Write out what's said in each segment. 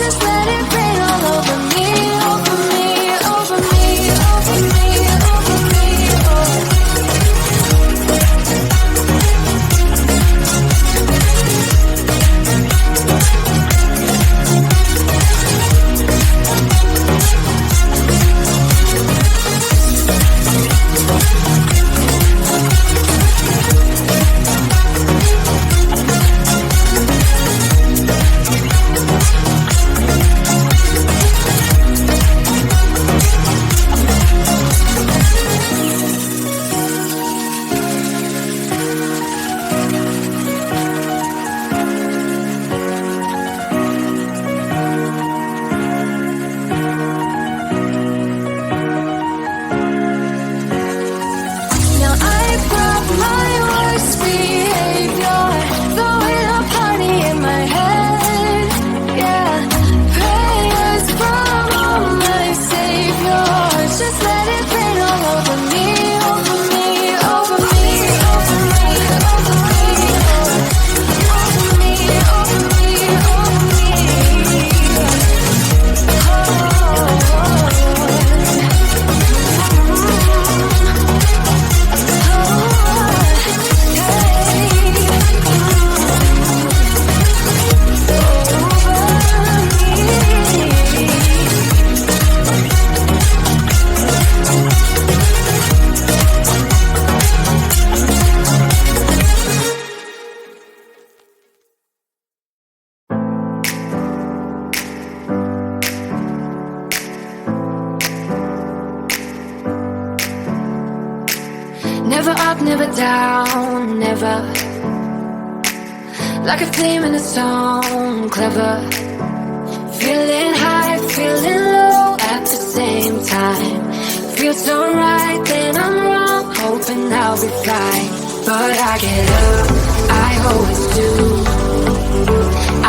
Just let it rain all over me, over me. never down, never. Like a theme in a song, clever. Feeling high, feeling low at the same time. Feels so right, then I'm wrong, hoping I'll be fine. But I get up, I always do.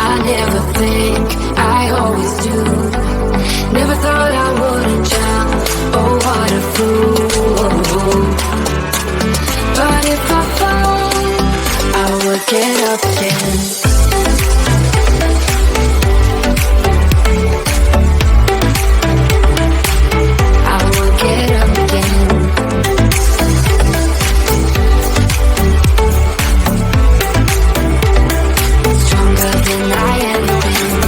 I never think, I always do. Never thought I wouldn't jump, oh what a fool. But if I fall, I would get up again. I would get up again. Stronger than I ever been.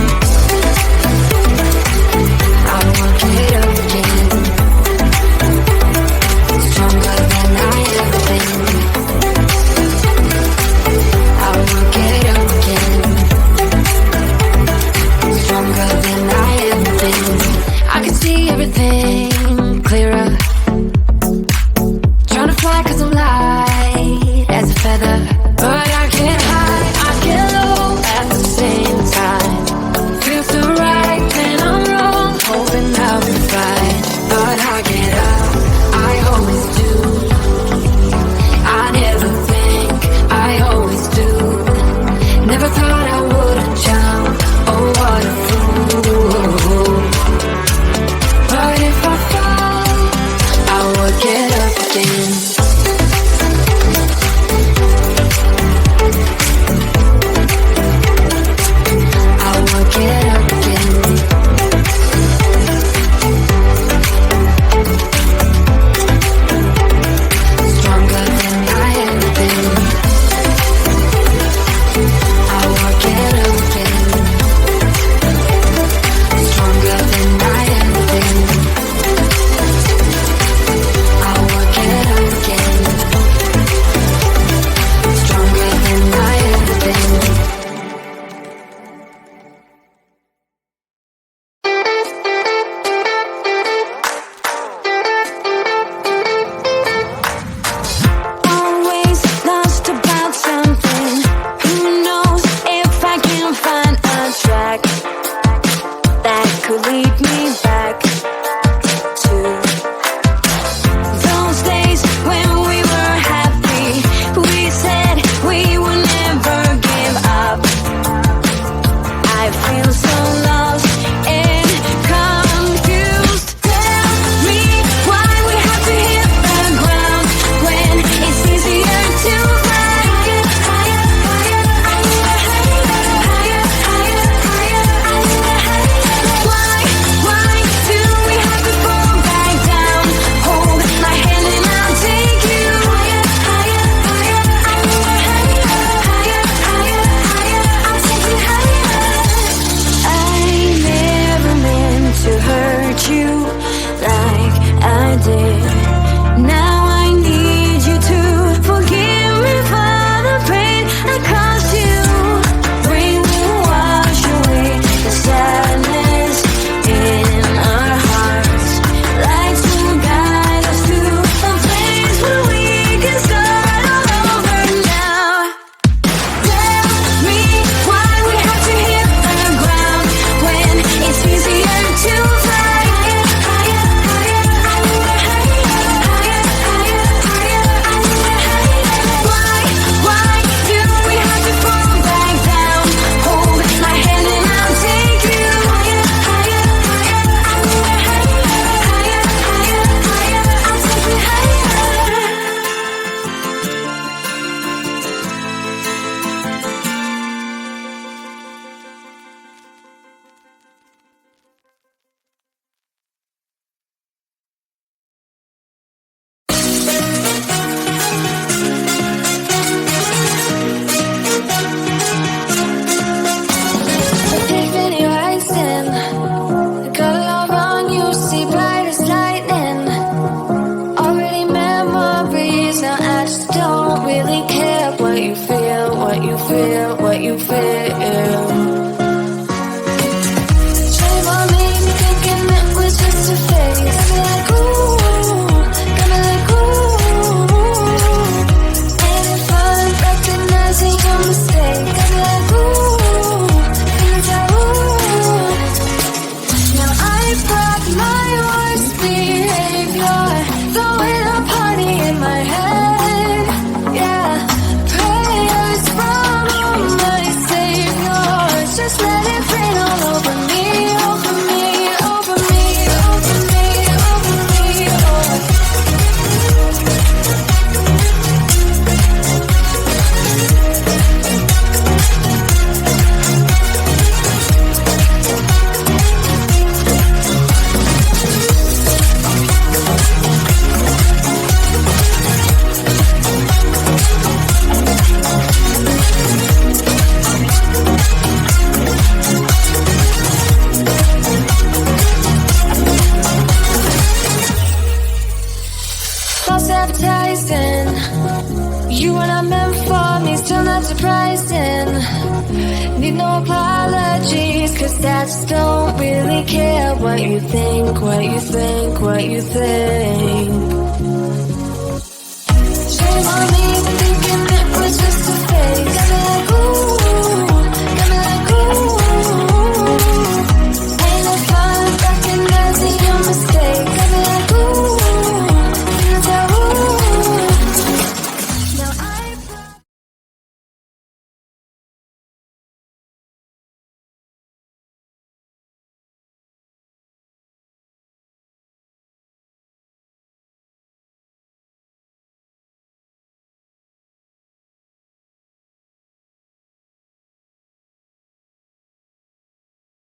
back my worst behavior, throwing a party in my head. Yeah, prayers from my saviors, just let it rain all over me, over me, over me, over me, over me. Self-advertising, you are not meant for me, still not surprising. Need no apologies, cause I just don't really care what you think, what you think, what you think. Shame on me thinking it was just a phase.